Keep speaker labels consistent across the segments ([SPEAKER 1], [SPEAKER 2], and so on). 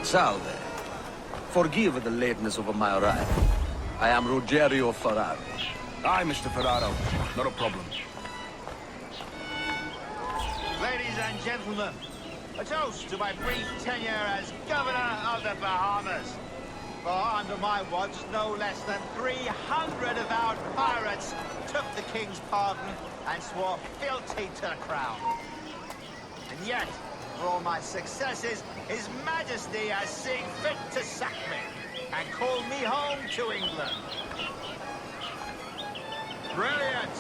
[SPEAKER 1] Salve. Forgive the lateness of my arrival. I am Rogerio Ferraro.
[SPEAKER 2] Aye, Mr. Ferraro. Not a problem.
[SPEAKER 3] Ladies and gentlemen, a toast to my brief tenure as Governor of the Bahamas. For under my watch, no less than 300 avowed pirates took the King's pardon and swore fealty to the Crown. And yet, for all my successes, His Majesty has seen fit to sack me and call me home to England. Brilliant!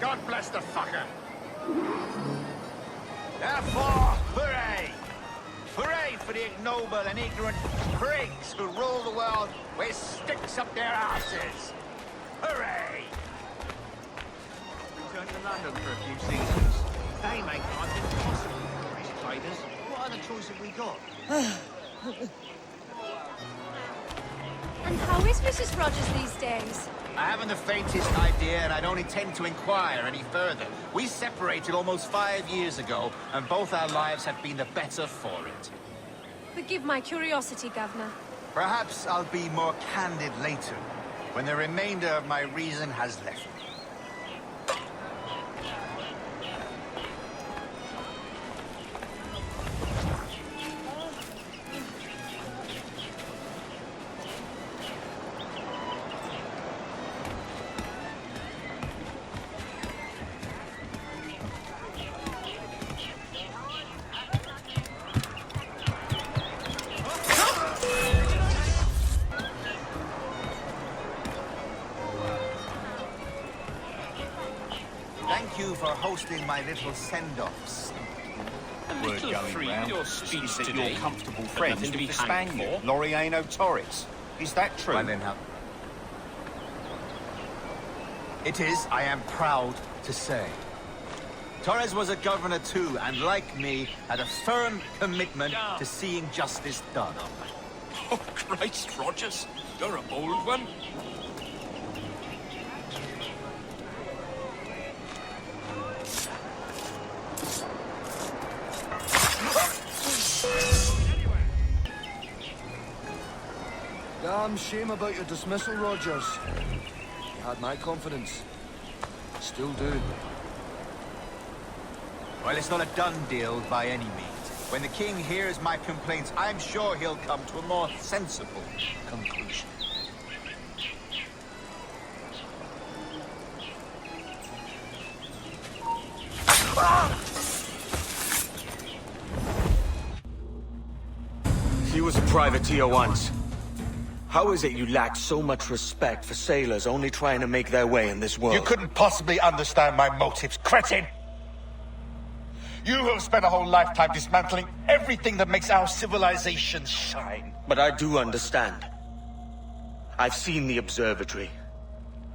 [SPEAKER 3] God bless the fucker! Therefore, hooray! Hooray for the ignoble and ignorant prigs who rule the world with sticks up their asses! Hooray! Return to London for a few seasons. They make life impossible for British traders. What other choice have we got?
[SPEAKER 4] And how is Mrs. Rogers these days?
[SPEAKER 3] I haven't the faintest idea, and I don't intend to inquire any further. We separated almost 5 years ago, and both our lives have been the better for it.
[SPEAKER 4] Forgive my curiosity, Governor.
[SPEAKER 3] Perhaps I'll be more candid later, when the remainder of my reason has left me. Thank you for hosting my little send-offs.
[SPEAKER 5] Word going round
[SPEAKER 6] your
[SPEAKER 5] is
[SPEAKER 6] speech
[SPEAKER 5] that
[SPEAKER 6] today,
[SPEAKER 5] you're comfortable
[SPEAKER 6] but
[SPEAKER 5] friends
[SPEAKER 6] nothing to
[SPEAKER 5] with
[SPEAKER 6] be
[SPEAKER 5] the
[SPEAKER 6] hanged
[SPEAKER 5] Spaniard,
[SPEAKER 6] for.
[SPEAKER 5] Laureano Torres. Is that true?
[SPEAKER 3] Well, then, it is, I am proud to say. Torres was a governor too, and like me, had a firm commitment to seeing justice done.
[SPEAKER 6] Oh, Christ, Rogers. You're a bold one.
[SPEAKER 1] Damn shame about your dismissal, Rogers. You had my confidence. Still do.
[SPEAKER 3] Well, it's not a done deal by any means. When the king hears my complaints, I'm sure he'll come to a more sensible conclusion.
[SPEAKER 7] He was a privateer once. How is it you lack so much respect for sailors only trying to make their way in this world?
[SPEAKER 8] You couldn't possibly understand my motives, cretin! You have spent a whole lifetime dismantling everything that makes our civilization shine.
[SPEAKER 7] But I do understand. I've seen the observatory,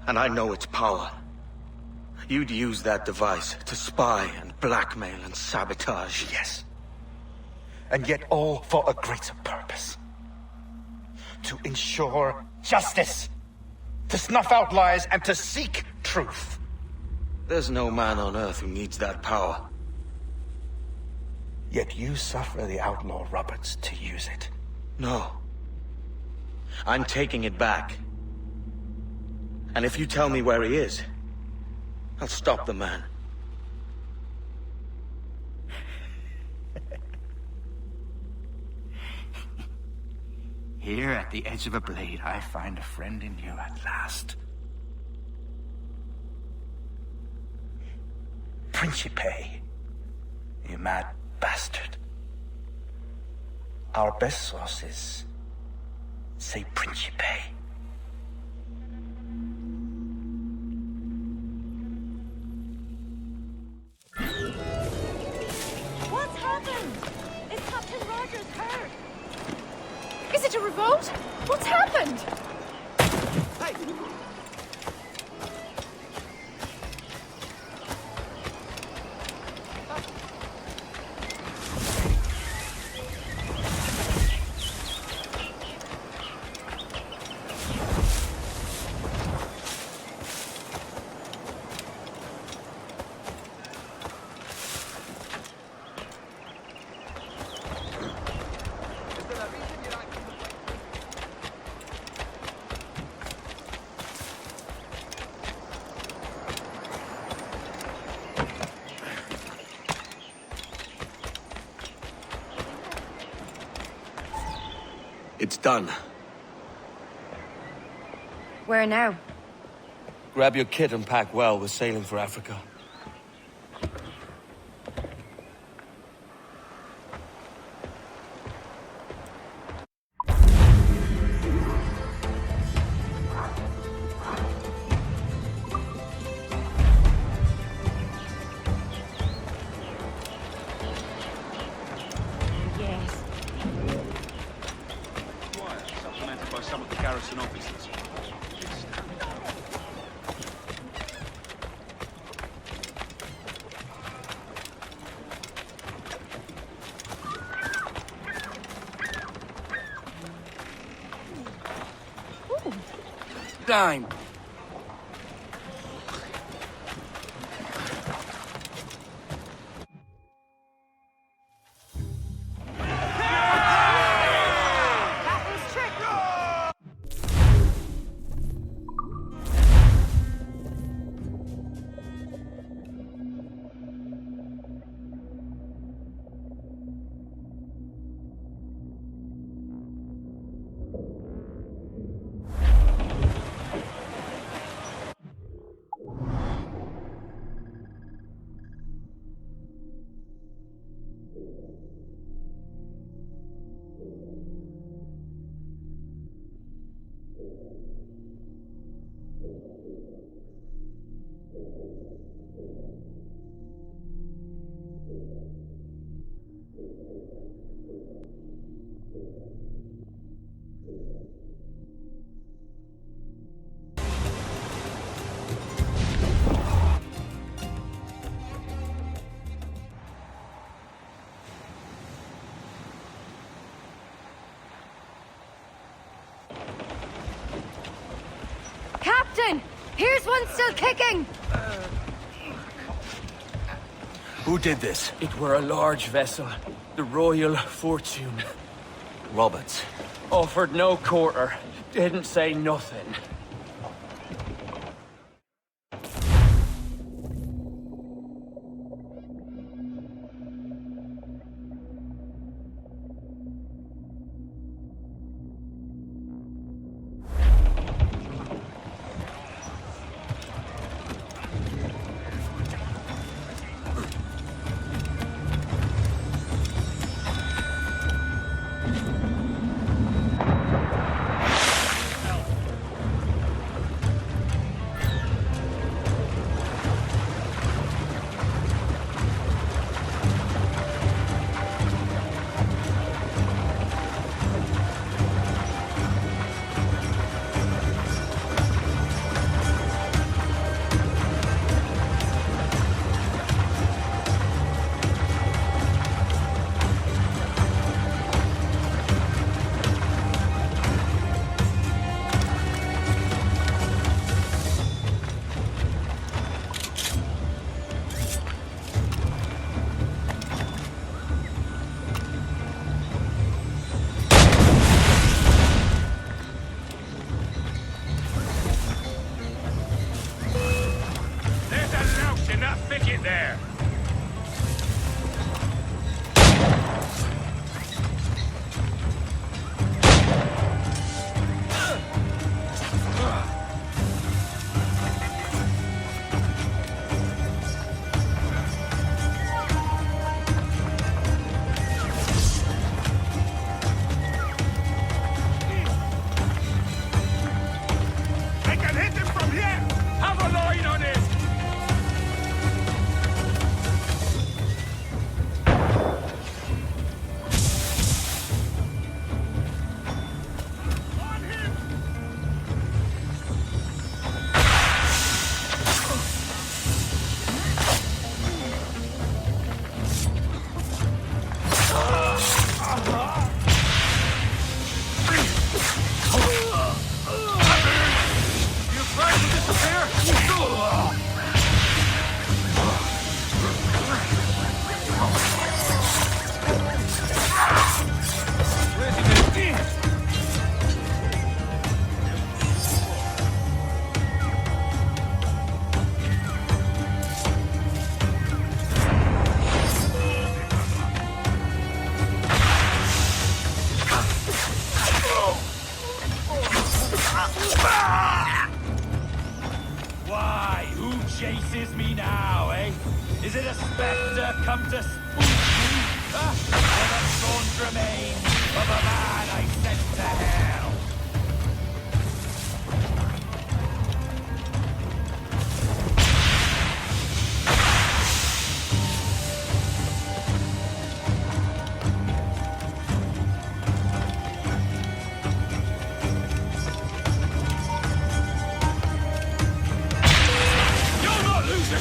[SPEAKER 7] and I know its power. You'd use that device to spy and blackmail and sabotage.
[SPEAKER 8] Yes. And yet all for a greater purpose. To ensure justice. To snuff out lies and to seek truth.
[SPEAKER 7] There's no man on Earth who needs that power.
[SPEAKER 8] Yet you suffer the outlaw Roberts to use it.
[SPEAKER 7] No. I'm taking it back. And if you tell me where he is, I'll stop the man.
[SPEAKER 8] Here at the edge of a blade, I find a friend in you at last. Principe, you mad bastard. Our best sources say Principe.
[SPEAKER 4] What's happened? Is Captain Rogers hurt? Is it a revolt? What's happened?
[SPEAKER 3] Hey!
[SPEAKER 7] It's done.
[SPEAKER 4] Where now?
[SPEAKER 7] Grab your kit and pack well. We're sailing for Africa.
[SPEAKER 4] Yes.
[SPEAKER 2] Quiet, supplemented by some of the garrison officers. Dime.
[SPEAKER 4] That was trick. Captain! Here's one still kicking!
[SPEAKER 7] Who did this?
[SPEAKER 9] It were a large vessel, the Royal Fortune.
[SPEAKER 7] Roberts.
[SPEAKER 9] Offered no quarter, didn't say nothing.
[SPEAKER 2] faces me now, eh? Is it a spectre come to spook me? Or the gaunt remains of a man I sent to hell?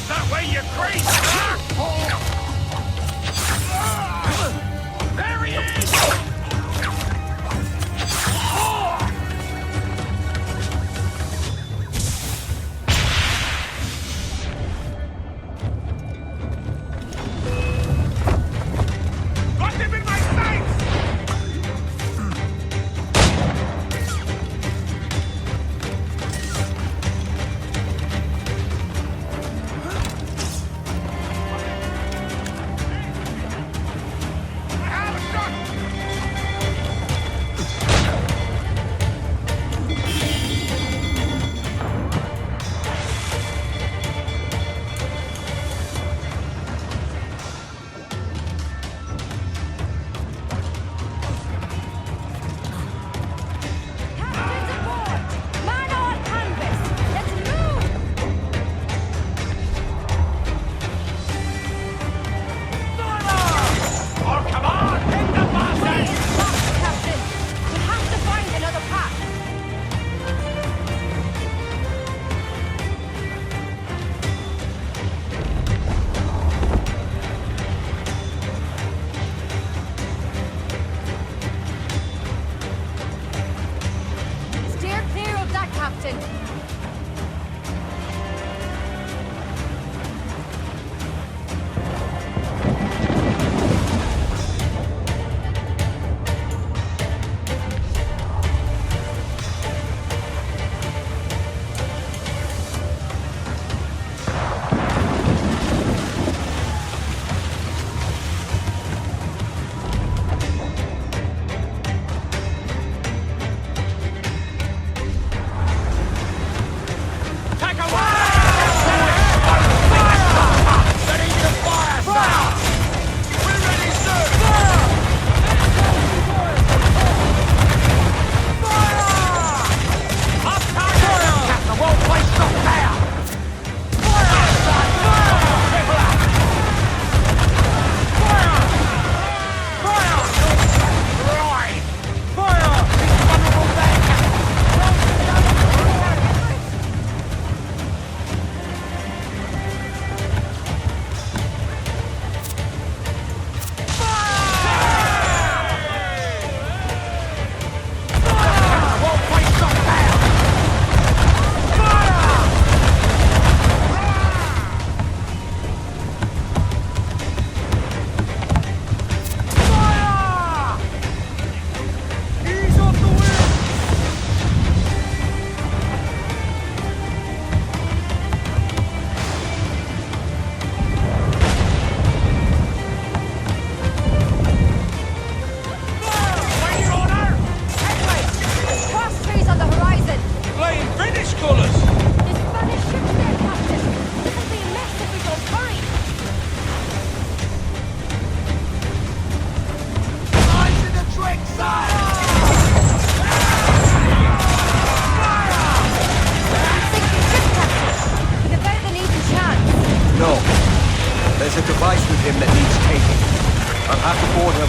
[SPEAKER 6] That way, you crazy! There he is! Got him in my sights!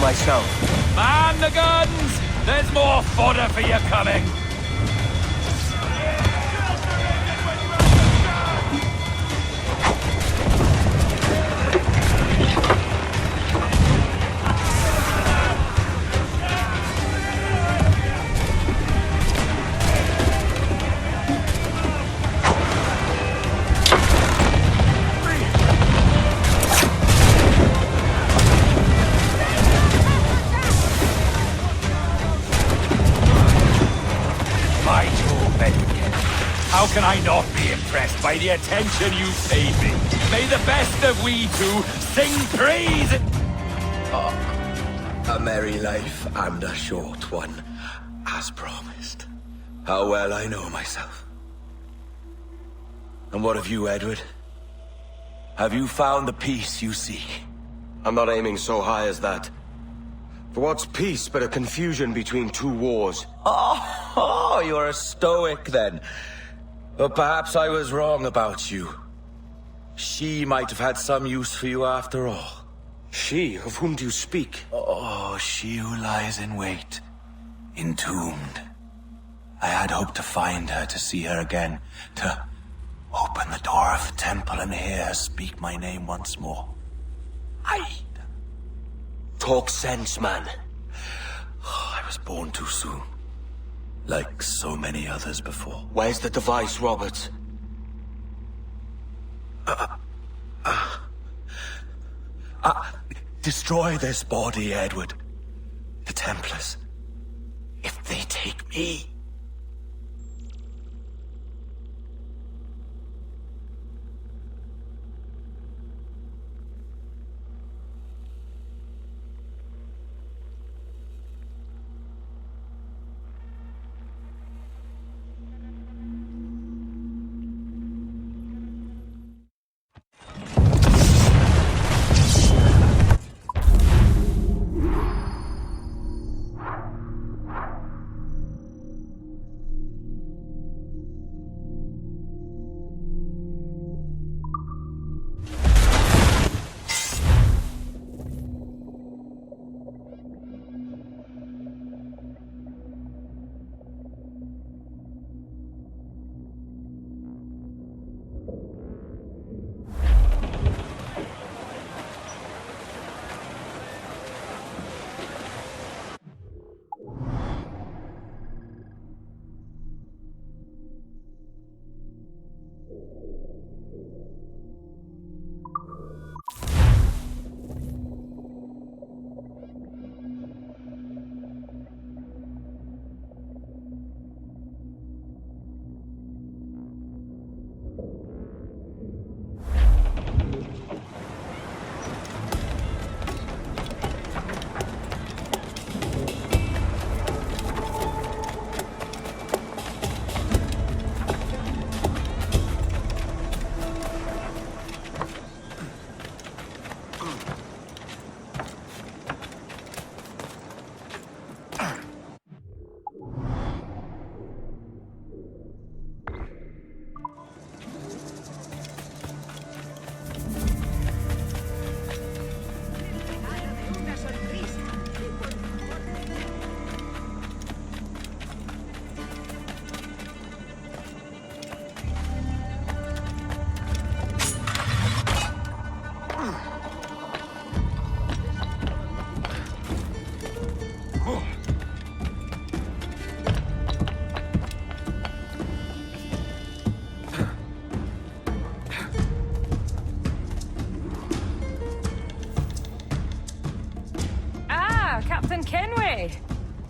[SPEAKER 2] myself. Man the guns! There's more fodder for you coming! How can I not be impressed by the attention you paid me? May the best of we two sing praise!
[SPEAKER 7] A merry life and a short one, as promised. How well I know myself. And what of you, Edward?
[SPEAKER 2] Have you found the peace you seek?
[SPEAKER 7] I'm not aiming so high as that. For what's peace but a confusion between two wars?
[SPEAKER 2] Oh, you're a stoic then. But perhaps I was wrong about you. She might have had some use for you after all.
[SPEAKER 7] She? Of whom do you speak?
[SPEAKER 2] Oh, she who lies in wait, entombed. I had hoped to find her, to see her again, to open the door of the temple and hear her speak my name once more.
[SPEAKER 7] Talk sense, man.
[SPEAKER 2] I was born too soon. Like so many others before.
[SPEAKER 7] Where's the device, Robert?
[SPEAKER 2] Destroy this body, Edward. The Templars. If they take me...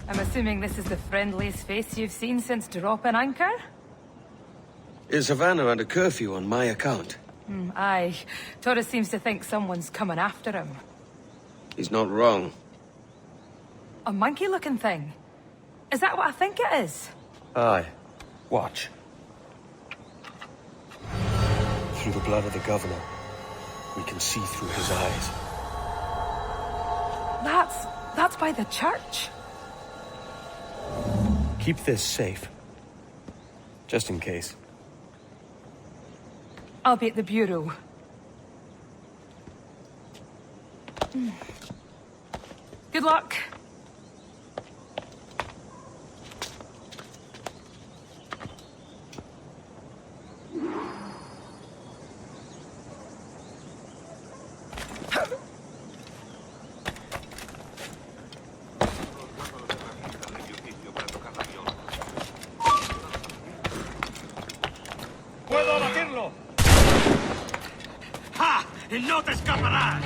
[SPEAKER 4] I'm assuming this is the friendliest face you've seen since dropping anchor?
[SPEAKER 7] Is Havana under curfew on my account?
[SPEAKER 4] Aye. Torres seems to think someone's coming after him.
[SPEAKER 7] He's not wrong.
[SPEAKER 4] A monkey-looking thing? Is that what I think it is?
[SPEAKER 7] Aye. Watch. Through the blood of the governor, we can see through his eyes.
[SPEAKER 4] That's by the church.
[SPEAKER 7] Keep this safe. Just in case.
[SPEAKER 4] I'll be at the bureau. Good luck.
[SPEAKER 2] Y no te escaparás.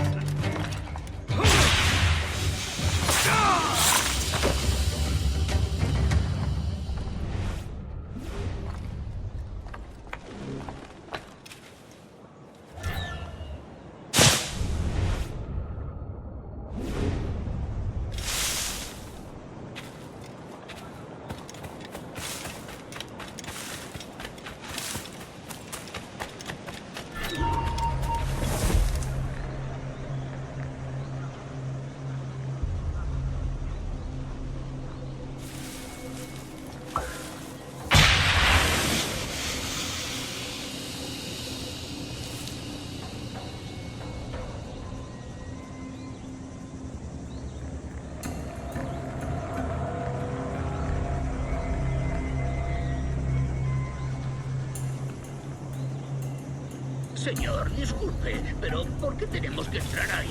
[SPEAKER 10] Señor, disculpe, pero ¿por qué tenemos que entrar ahí?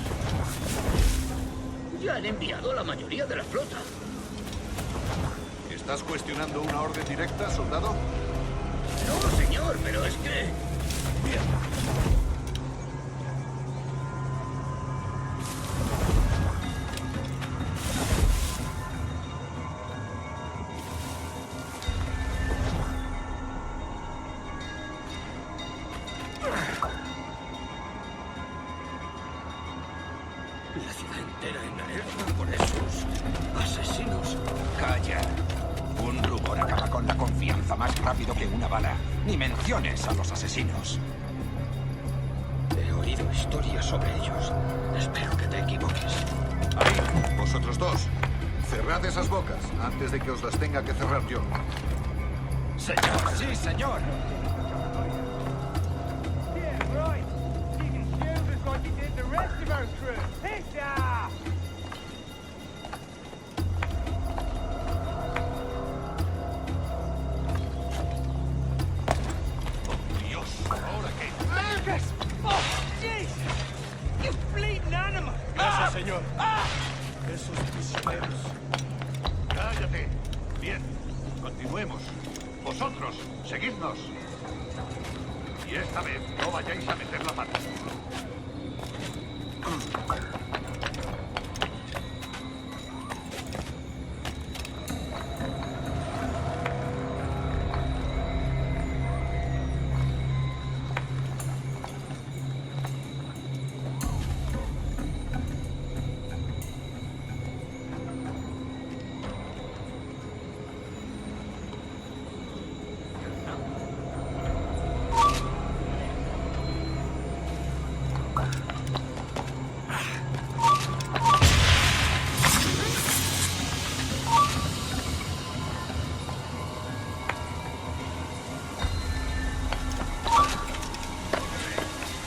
[SPEAKER 10] Ya han enviado a la mayoría de la flota.
[SPEAKER 11] ¿Estás cuestionando una orden directa, soldado?
[SPEAKER 10] No, señor, pero es que...
[SPEAKER 11] Bien.
[SPEAKER 10] La ciudad entera en alerta por esos asesinos.
[SPEAKER 12] Calla. Un rumor acaba con la confianza más rápido que una bala. Ni menciones a los asesinos.
[SPEAKER 10] He oído historias sobre ellos. Espero que te equivoques.
[SPEAKER 11] Ahí, vosotros dos. Cerrad esas bocas antes de que os las tenga que cerrar yo.
[SPEAKER 12] Señor, sí, señor.
[SPEAKER 11] Eso, señor. Esos prisioneros. Cállate. Bien. Continuemos. Vosotros, seguidnos. Y esta vez no vayáis a meter la pata.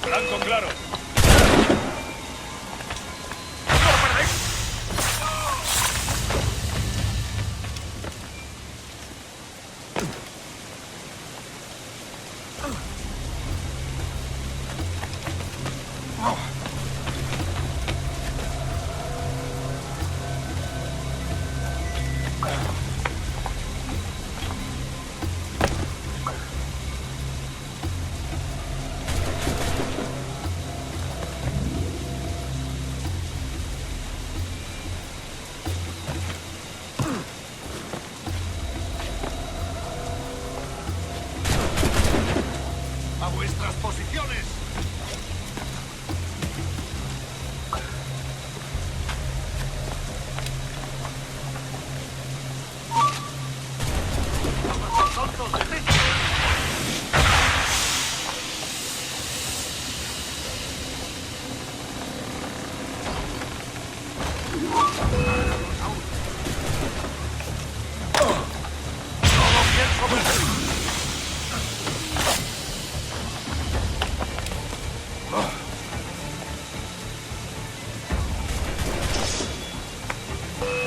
[SPEAKER 6] Blanco claro.
[SPEAKER 11] ¡A vuestras posiciones!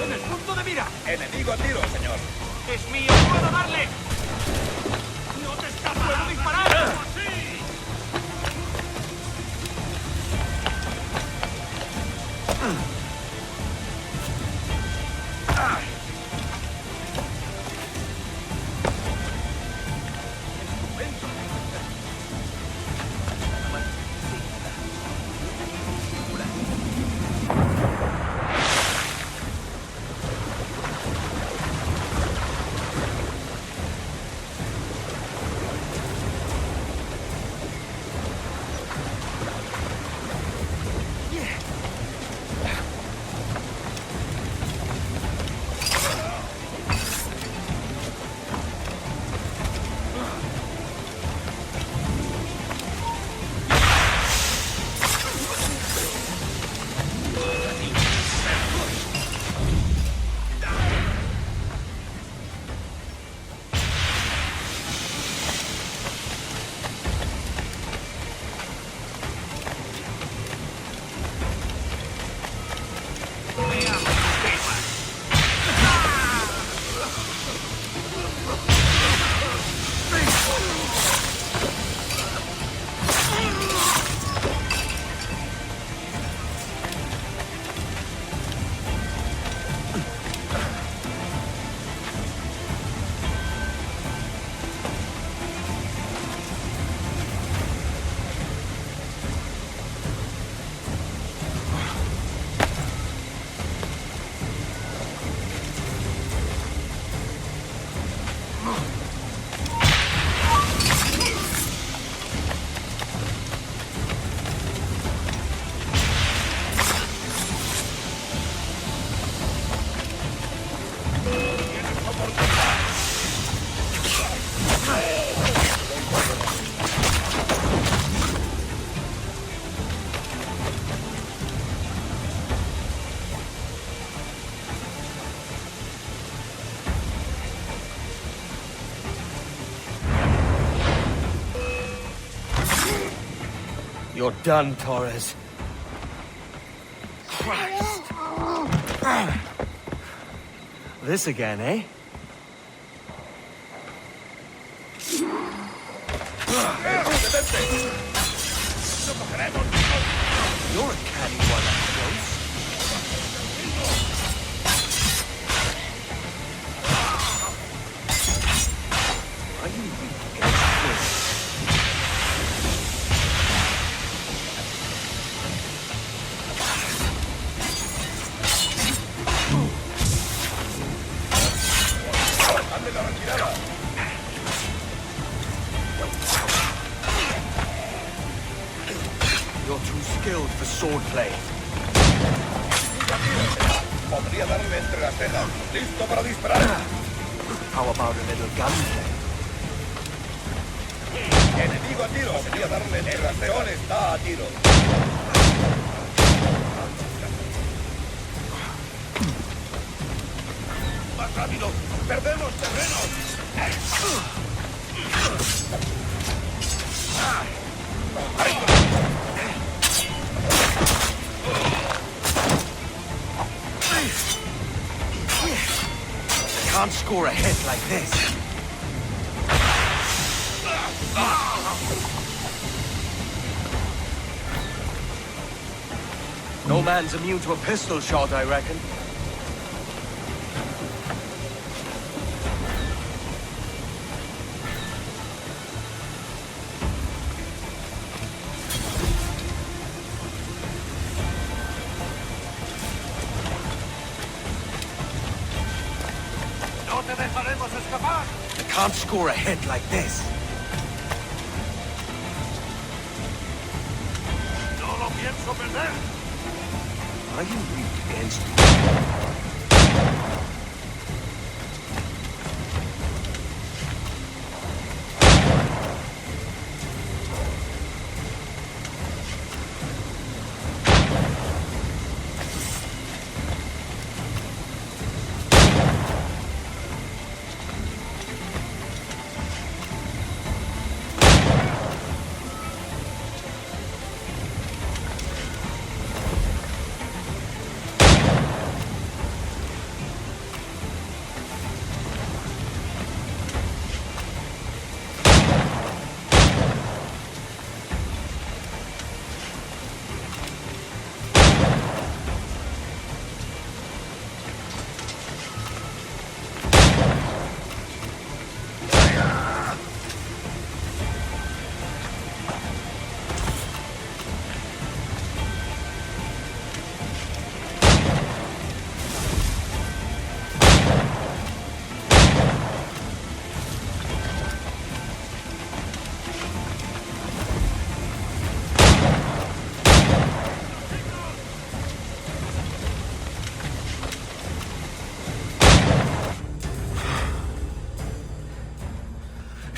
[SPEAKER 12] ¡En el punto de mira! ¡Enemigo a tiro, señor!
[SPEAKER 10] ¡Es mío! ¡Puedo darle! ¡No te escapas! ¡Puedo disparar! ¡Sí!
[SPEAKER 9] You're done, Torres. Christ. This again, eh? You're a canny one, up close. Are you weak against this? You're too skilled for swordplay.
[SPEAKER 10] Podría darle entre las cejas. Listo para disparar.
[SPEAKER 9] How about a little gunplay?
[SPEAKER 10] Enemigo a tiro. Podría darle entre las cejas. Está a tiro. Más rápido. Perdemos terreno.
[SPEAKER 9] Can't score a hit like this. No man's immune to a pistol shot, I reckon. Can't score a hit like this.
[SPEAKER 10] No lo pienso perder.
[SPEAKER 9] Are you weak against me?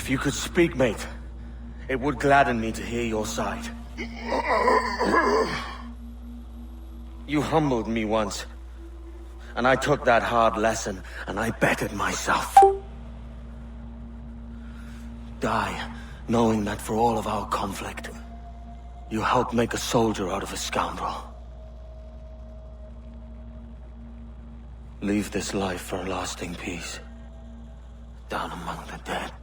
[SPEAKER 7] If you could speak, mate, it would gladden me to hear your side. You humbled me once, and I took that hard lesson, and I bettered myself. Die, knowing that for all of our conflict, you helped make a soldier out of a scoundrel. Leave this life for a lasting peace, down among the dead.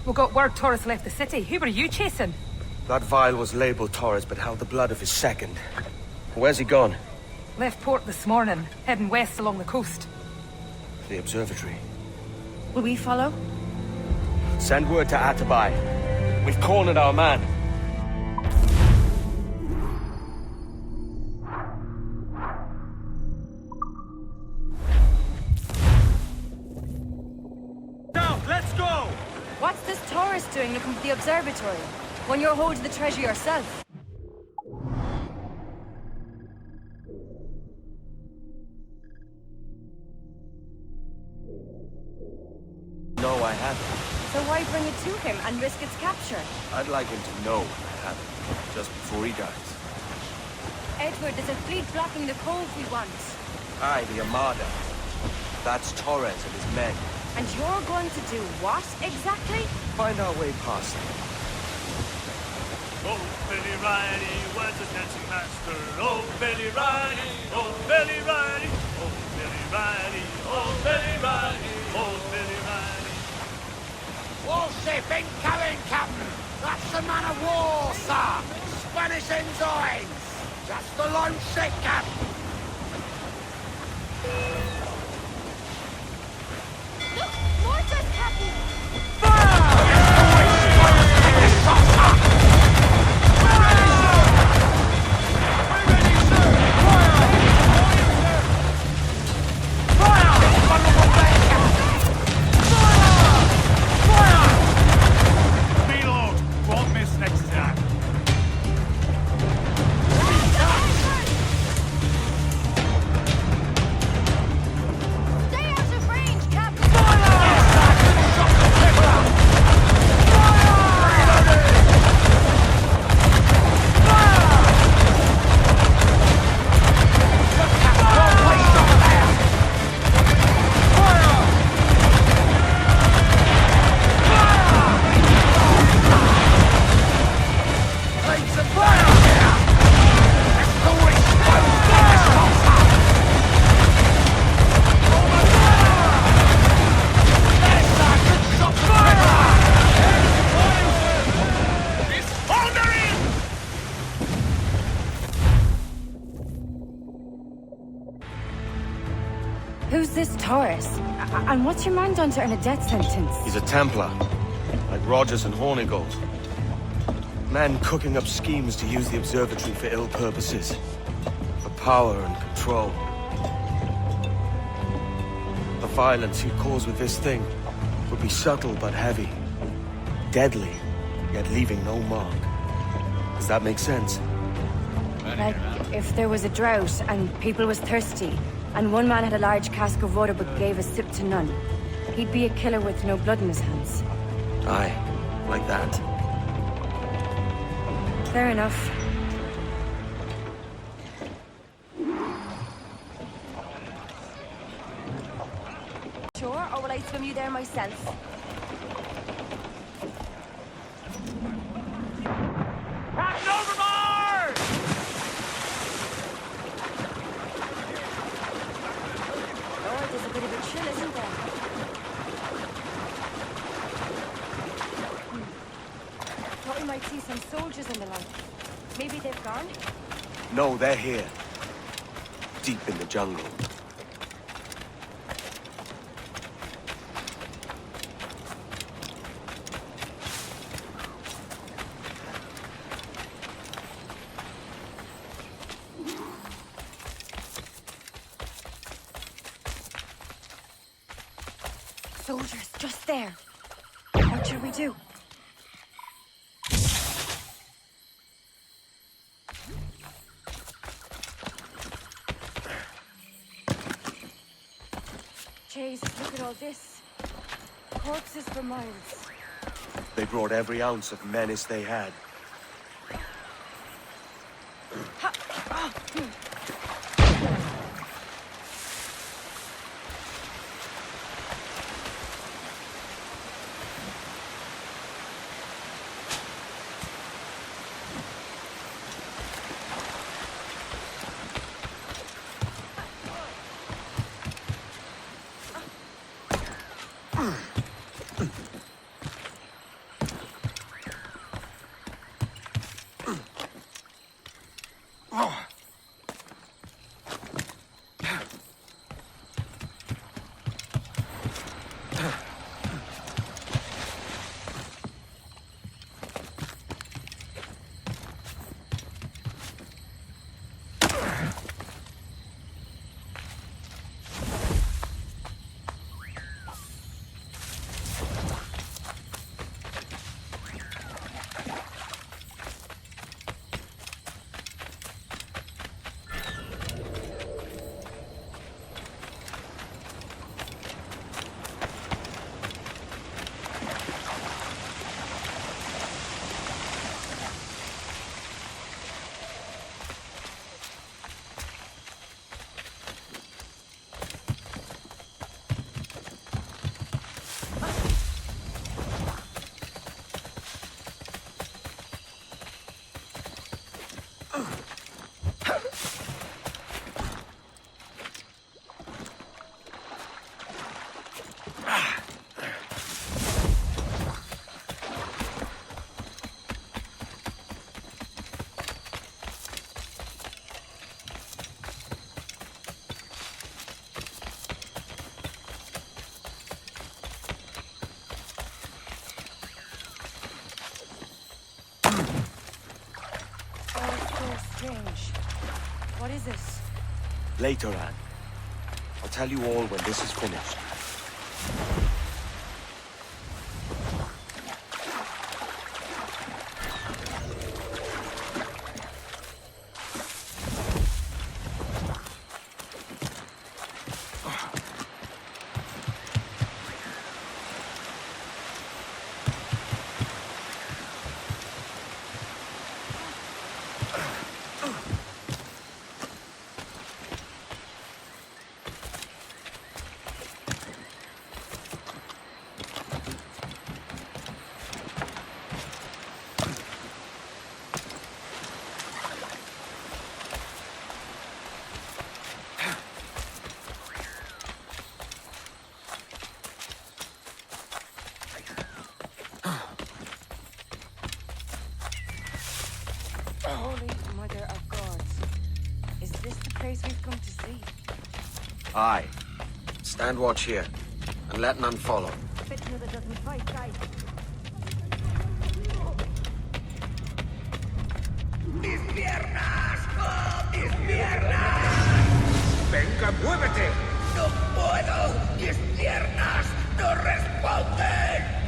[SPEAKER 13] We got word Torres left the city. Who were you chasing?
[SPEAKER 9] That vial was labeled Torres, but held the blood of his second. Where's he gone?
[SPEAKER 13] Left port this morning, heading west along the coast.
[SPEAKER 9] The observatory.
[SPEAKER 4] Will we follow?
[SPEAKER 9] Send word to Atabai. We've cornered our man.
[SPEAKER 10] Now, let's go!
[SPEAKER 4] What's this Torres doing looking for the observatory? When you're holding the treasure yourself?
[SPEAKER 9] No, I haven't.
[SPEAKER 4] So why bring it to him and risk its capture?
[SPEAKER 9] I'd like him to know I haven't, just before he dies.
[SPEAKER 4] Edward, there's a fleet blocking the cove we want.
[SPEAKER 9] Aye, the Armada. That's Torres and his men.
[SPEAKER 4] And you're going to do what, exactly?
[SPEAKER 9] Find our way past them.
[SPEAKER 10] Oh, Billy Riley was a dancing master. Oh, Billy Riley, oh, Billy Riley, oh, Billy Riley, oh, Billy Riley, oh, Billy Riley.
[SPEAKER 12] Warship incoming, Captain! That's the man of war, sir! Spanish ensigns! Just the lone ship, Captain!
[SPEAKER 4] Look! Mortars, Captain! Who's this Torres? And what's your man done to earn a death sentence?
[SPEAKER 9] He's a Templar, like Rogers and Hornigold. Men cooking up schemes to use the observatory for ill purposes. For power and control. The violence he'd cause with this thing would be subtle but heavy. Deadly, yet leaving no mark. Does that make sense?
[SPEAKER 4] Like, if there was a drought and people was thirsty, and one man had a large cask of water but gave a sip to none, he'd be a killer with no blood in his hands.
[SPEAKER 9] Aye, like that.
[SPEAKER 4] Fair enough. Sure, or will I swim you there myself?
[SPEAKER 10] Captain overboard!
[SPEAKER 4] Oh, there's a bit of a chill, isn't there? Thought we might see some soldiers in the light. Maybe they've gone?
[SPEAKER 9] No, they're here. Deep in the jungle.
[SPEAKER 4] Soldiers, just there. What should we do? Jesus, look at all this. Corpses for miles.
[SPEAKER 9] They brought every ounce of menace they had. Later, Anne. I'll tell you all when this is finished.
[SPEAKER 4] Holy Mother of Gods. Is this the place we've come to see?
[SPEAKER 7] Aye. Stand watch here, and let none follow.
[SPEAKER 4] Fitna that doesn't fight, guys.
[SPEAKER 12] ¡Mis piernas! ¡Oh, mis piernas! ¡Venga, muévete! ¡No puedo! ¡Mis piernas no responden!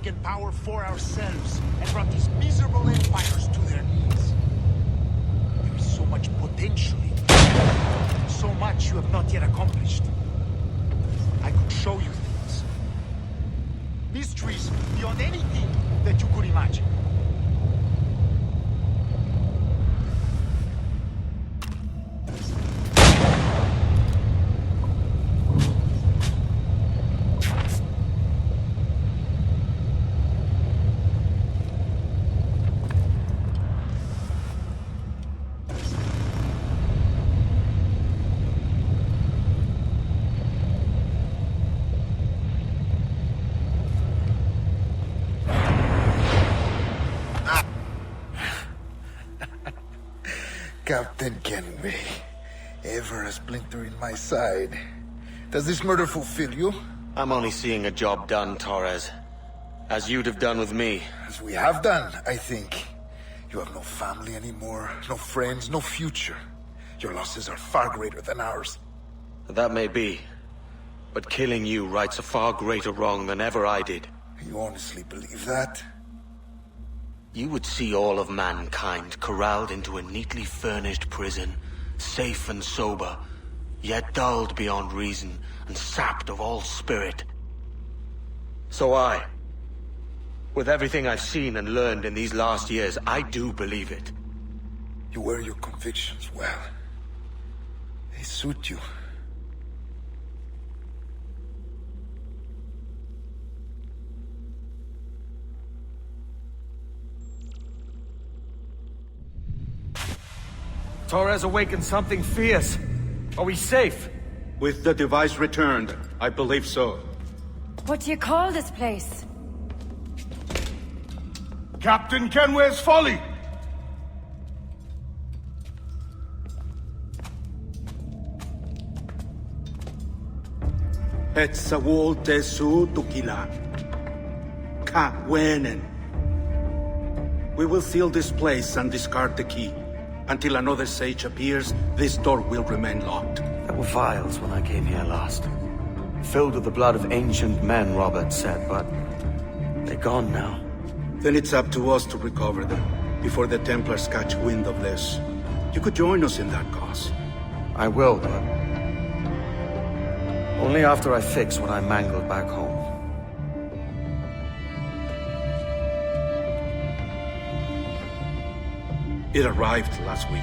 [SPEAKER 12] taken power for ourselves and brought these miserable empires to their knees. There is so much potential in you. So much you have not yet accomplished. I could show you things. Mysteries beyond anything that you could imagine.
[SPEAKER 11] Captain Kenway, ever a splinter in my side. Does this murder fulfill you?
[SPEAKER 7] I'm only seeing a job done, Torres. As you'd have done with me.
[SPEAKER 11] As we have done, I think. You have no family anymore, no friends, no future. Your losses are far greater than ours.
[SPEAKER 7] That may be. But killing you rights a far greater wrong than ever I did.
[SPEAKER 11] You honestly believe that?
[SPEAKER 7] You would see all of mankind corralled into a neatly furnished prison, safe and sober, yet dulled beyond reason and sapped of all spirit. So with everything I've seen and learned in these last years, I do believe it.
[SPEAKER 11] You wear your convictions well. They suit you.
[SPEAKER 14] Torres awakened something fierce. Are we safe?
[SPEAKER 15] With the device returned, I believe so.
[SPEAKER 4] What do you call this place?
[SPEAKER 15] Captain Kenway's Folly! Etsawol tesu tukila. Ka-wenen. We will seal this place and discard the key. Until another sage appears, this door will remain locked.
[SPEAKER 9] There were vials when I came here last. Filled with the blood of ancient men, Robert said, but they're gone now.
[SPEAKER 15] Then it's up to us to recover them, before the Templars catch wind of this. You could join us in that cause.
[SPEAKER 9] I will, but only after I fix what I mangled back home.
[SPEAKER 15] It arrived last week.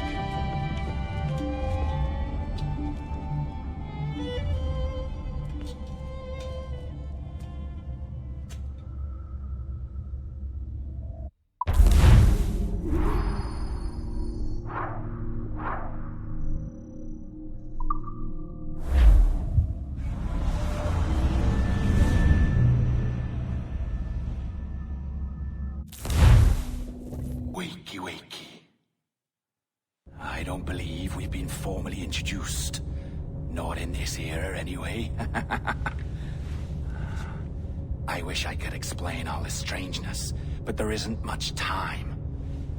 [SPEAKER 2] Wakey, wakey. I don't believe we've been formally introduced. Not in this era, anyway. I wish I could explain all this strangeness, but there isn't much time.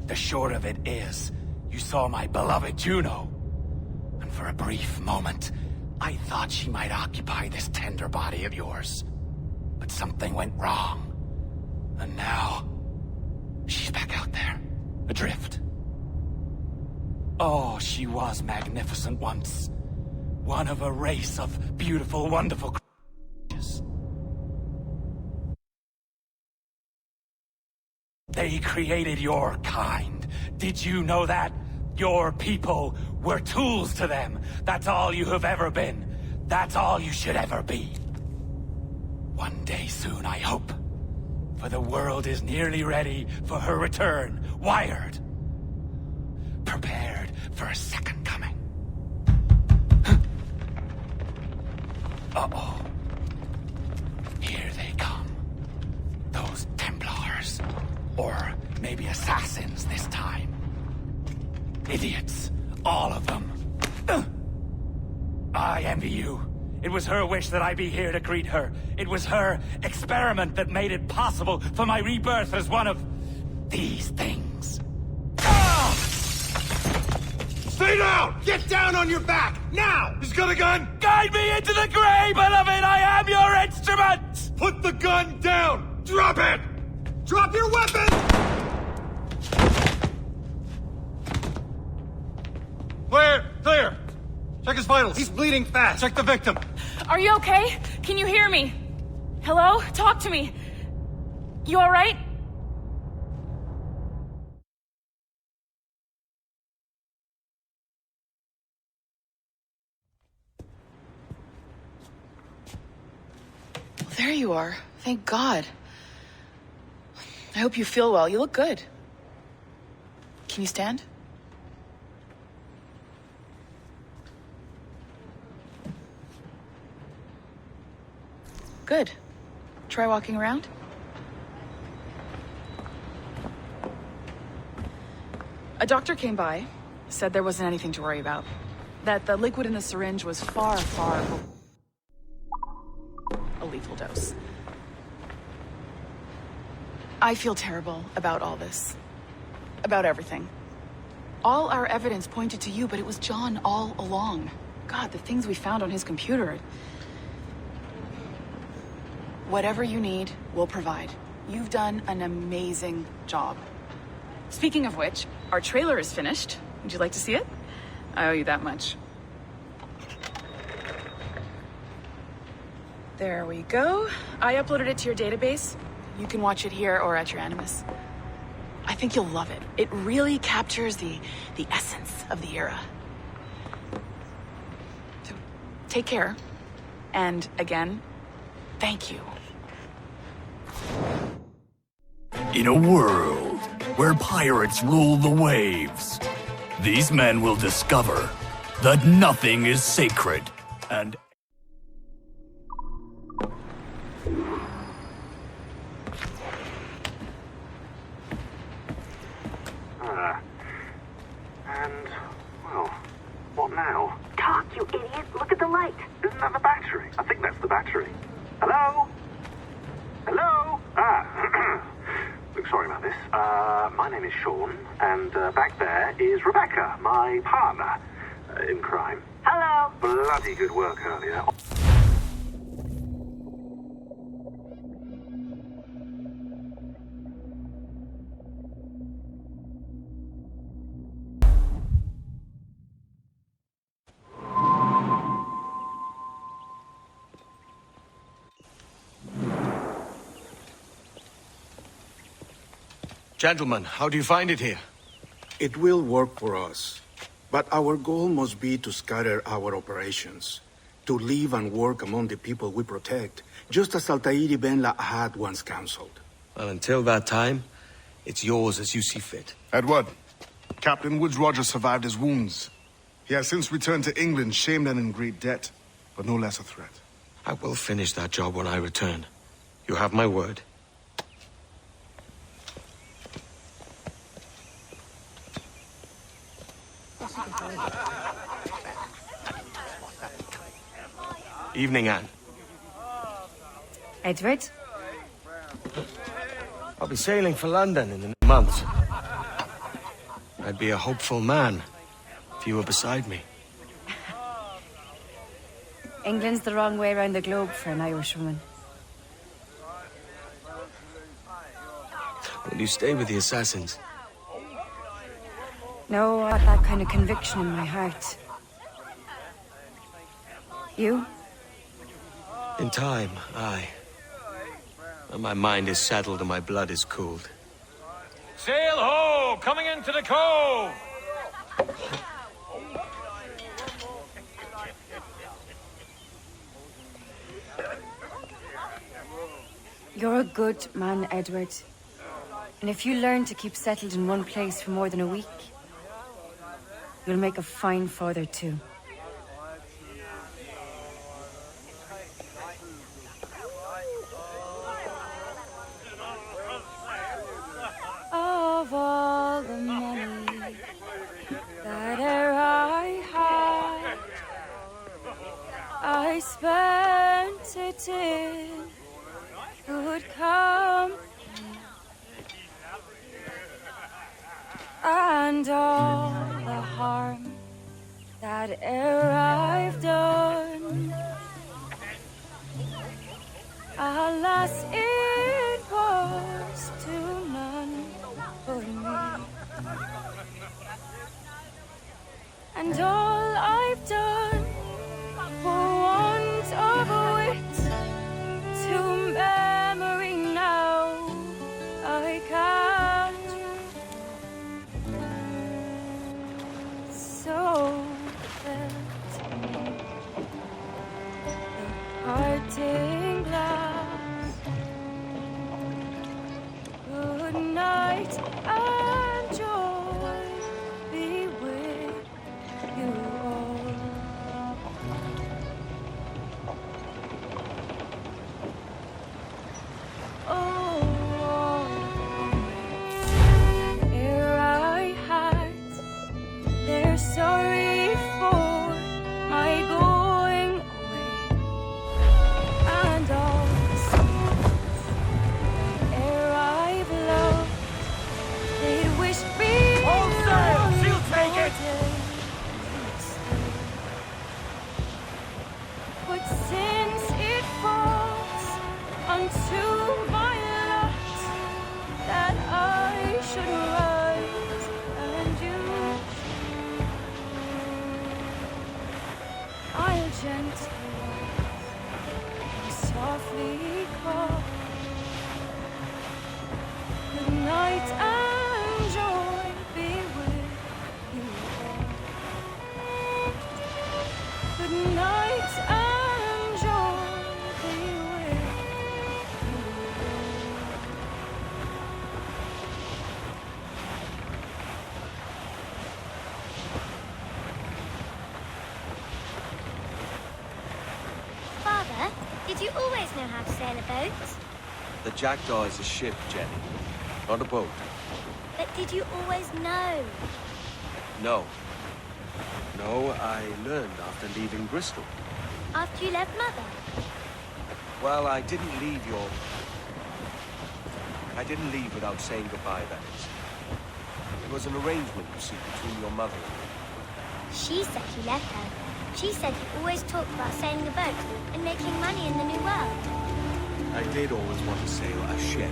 [SPEAKER 2] The short of it is, you saw my beloved Juno. And for a brief moment, I thought she might occupy this tender body of yours. But something went wrong. And now, she's back out there, adrift. Oh, she was magnificent once. One of a race of beautiful, wonderful creatures. They created your kind. Did you know that? Your people were tools to them. That's all you have ever been. That's all you should ever be. One day soon, I hope. For the world is nearly ready for her return. Wired. Prepared for a second coming. Uh-oh. Here they come. Those Templars. Or maybe assassins this time. Idiots. All of them. I envy you. It was her wish that I be here to greet her. It was her experiment that made it possible for my rebirth as one of these things. Ah!
[SPEAKER 15] Stay down! Get down on your back! Now! He's got a gun!
[SPEAKER 2] Guide me into the grave, beloved! I am your instrument!
[SPEAKER 15] Put the gun down! Drop it!
[SPEAKER 8] Drop your weapon! Clear! Clear! Check his vitals. He's bleeding fast. Check the victim.
[SPEAKER 13] Are you okay? Can you hear me? Hello? Talk to me. You alright?
[SPEAKER 16] There you are. Thank God. I hope you feel well. You look good. Can you stand? Good. Try walking around. A doctor came by, said there wasn't anything to worry about. That the liquid in the syringe was far, far a lethal dose. I feel terrible about all this. About everything. All our evidence pointed to you, but it was John all along. God, the things we found on his computer. Whatever you need, we'll provide. You've done an amazing job. Speaking of which, our trailer is finished. Would you like to see it? I owe you that much. There we go. I uploaded it to your database. You can watch it here or at your Animus. I think you'll love it. It really captures the essence of the era. So, take care. And again, thank you.
[SPEAKER 10] In a world where pirates rule the waves, these men will discover that nothing is sacred and
[SPEAKER 17] well, what now? Talk, you idiot! Look at the light! Isn't that the battery? I think that's the battery. Hello? Hello? Look, sorry about this. My name is Sean, and back there is Rebecca, my partner in crime. Hello. Bloody good work earlier.
[SPEAKER 9] Gentlemen, how do you find it here?
[SPEAKER 15] It will work for us. But our goal must be to scatter our operations. To live and work among the people we protect, just as Altair Ben La had once counseled.
[SPEAKER 9] Well, until that time, it's yours as you see fit.
[SPEAKER 18] Edward, Captain Woods Rogers survived his wounds. He has since returned to England, shamed and in great debt, but no less a threat.
[SPEAKER 9] I will finish that job when I return. You have my word. Evening, Anne.
[SPEAKER 4] Edward?
[SPEAKER 9] I'll be sailing for London in a month. I'd be a hopeful man if you were beside me.
[SPEAKER 4] England's the wrong way around the globe for an Irishwoman.
[SPEAKER 9] Will you stay with the assassins?
[SPEAKER 4] No, I have that kind of conviction in my heart. You?
[SPEAKER 9] In time, aye. And my mind is settled and my blood is cooled.
[SPEAKER 14] Sail ho! Coming into the cove!
[SPEAKER 4] You're a good man, Edward. And if you learn to keep settled in one place for more than a week, you'll make a fine father too. Of all the money that e'er I had, I spent it in good company, and all the harm that e'er I've done, alas, it was to
[SPEAKER 19] know how to sail a boat.
[SPEAKER 9] The Jackdaw is a ship, Jenny, not a boat.
[SPEAKER 19] But did you always know?
[SPEAKER 9] No. No, I learned after leaving Bristol.
[SPEAKER 19] After you left Mother?
[SPEAKER 9] Well, I didn't leave without saying goodbye, that is. It was an arrangement, you see, between your mother and me.
[SPEAKER 19] She said you left her. She said you always talked about sailing a boat and making money in the New World.
[SPEAKER 9] I did always want to sail a ship.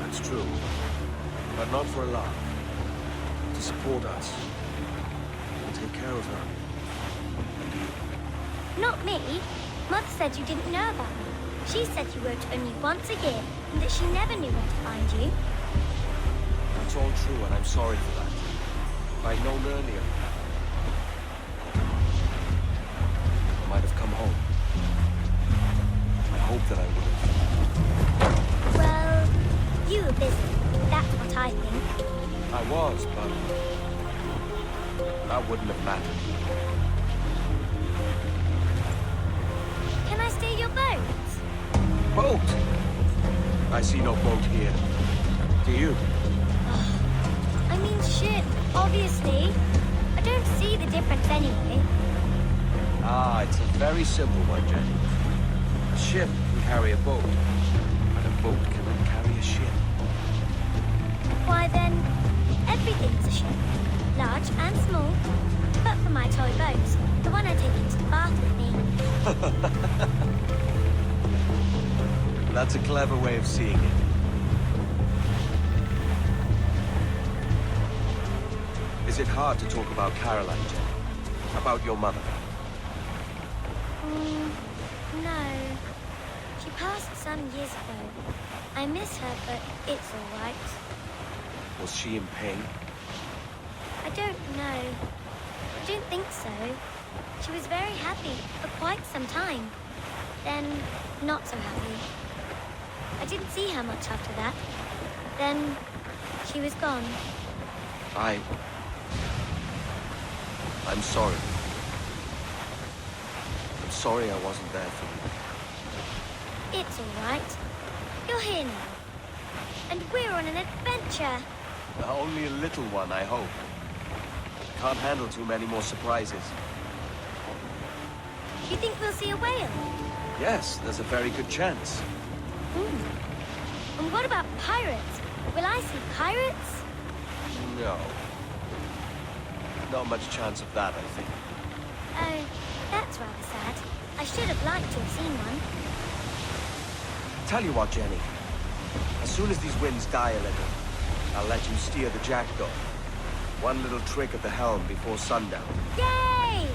[SPEAKER 9] That's true. But not for a laugh. To support us. And take care of her. And you.
[SPEAKER 19] Not me. Mother said you didn't know about me. She said you wrote only once a year and that she never knew where to find you.
[SPEAKER 9] That's all true, and I'm sorry for that. If I'd known earlier, I might have come home. I hope that I would have.
[SPEAKER 19] Well, you were busy. That's what I think.
[SPEAKER 9] I was, but that wouldn't have mattered.
[SPEAKER 19] Can I steal your boat?
[SPEAKER 9] Boat? I see no boat here. Do you?
[SPEAKER 19] I mean ship, obviously. I don't see the difference anyway.
[SPEAKER 9] Ah, it's a very simple one, Jenny. A ship can carry a boat, but a boat cannot carry a ship.
[SPEAKER 19] Why then, everything's a ship. Large and small. But for my toy boat, the one I take into the bath with me.
[SPEAKER 9] That's a clever way of seeing it. Is it hard to talk about Caroline, Jenny? About your mother?
[SPEAKER 19] No. She passed some years ago. I miss her, but it's all right.
[SPEAKER 9] Was she in pain?
[SPEAKER 19] I don't know. I don't think so. She was very happy for quite some time. Then, not so happy. I didn't see her much after that. Then, she was gone.
[SPEAKER 9] I'm sorry. I'm sorry I wasn't there for you.
[SPEAKER 19] It's all right. You're here now. And we're on an adventure.
[SPEAKER 9] Only a little one, I hope. Can't handle too many more surprises.
[SPEAKER 19] You think we'll see a whale?
[SPEAKER 9] Yes, there's a very good chance.
[SPEAKER 19] And what about pirates? Will I see pirates?
[SPEAKER 9] No. Not much chance of that, I think.
[SPEAKER 19] Oh, that's rather sad. I should have liked to have seen one.
[SPEAKER 9] Tell you what, Jenny. As soon as these winds die a little, I'll let you steer the Jackdaw. One little trick at the helm before sundown.
[SPEAKER 19] Yay!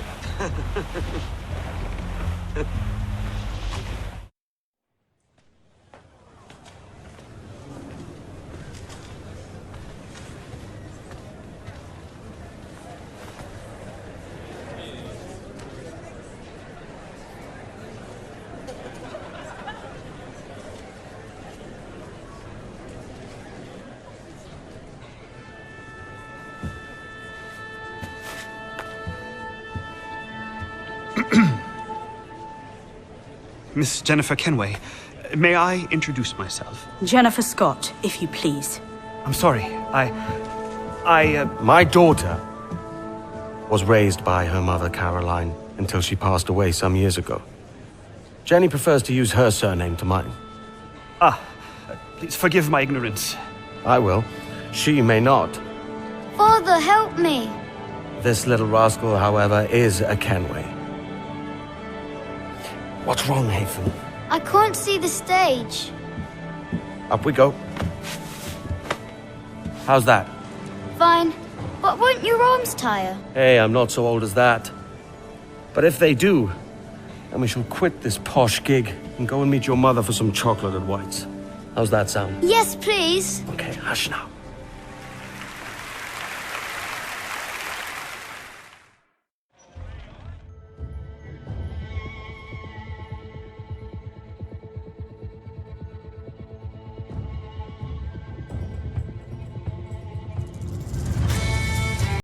[SPEAKER 20] Miss Jennifer Kenway, may I introduce myself?
[SPEAKER 21] Jennifer Scott, if you please.
[SPEAKER 20] I'm sorry,
[SPEAKER 9] My daughter was raised by her mother, Caroline, until she passed away some years ago. Jenny prefers to use her surname to mine.
[SPEAKER 20] Please forgive my ignorance.
[SPEAKER 9] I will. She may not.
[SPEAKER 19] Father, help me!
[SPEAKER 9] This little rascal, however, is a Kenway. What's wrong, Hafen?
[SPEAKER 19] I can't see the stage.
[SPEAKER 9] Up we go. How's that?
[SPEAKER 19] Fine. But won't your arms tire?
[SPEAKER 9] Hey, I'm not so old as that. But if they do, then we shall quit this posh gig and go and meet your mother for some chocolate at White's. How's that sound?
[SPEAKER 19] Yes, please.
[SPEAKER 9] Okay, hush now.